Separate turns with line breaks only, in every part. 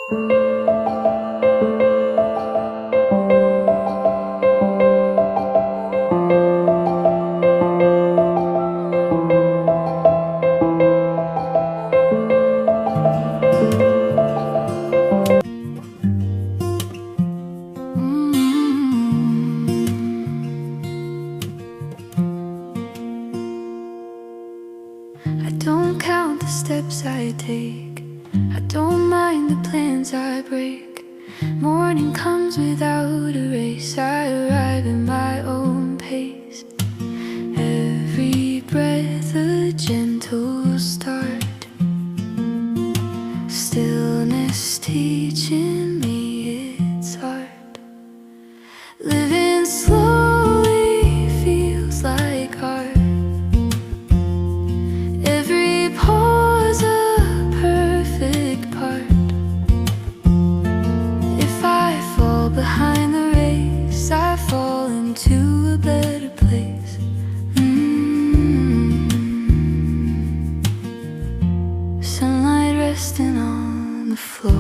I don't count the steps I take, I don't mind the plans I break. Morning comes without a race, I arrive at my own pace. Every breath a gentle start, stillness teaching me its art. Living slowly feels like art. Every pause a perfect part. If I fall behind the race, I fall into a better place. Sunlight resting on the floor.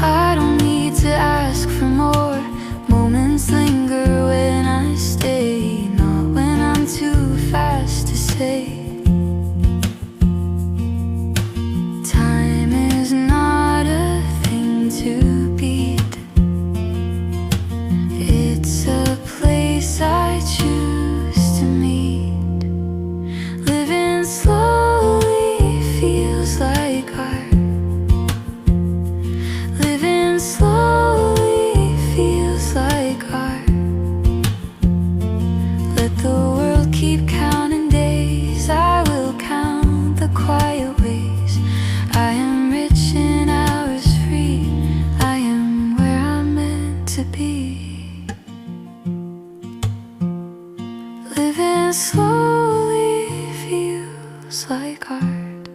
I don't need to ask for more. Moments linger when I stay, not when I'm too fast to say. Time is not a thing to beat. It's a place I choose to meet. Living slowly feels like art. Living slowly feels like art. Let the world keep counting days, I will count the quiet ways. I am rich in hours free, I am where I'm meant to be. Living slowly feels like art.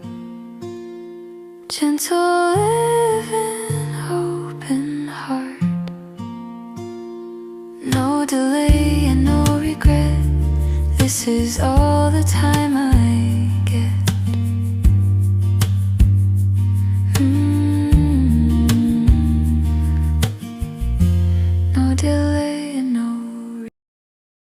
Gentle living, open heart. No delay and no regret, this is all the time I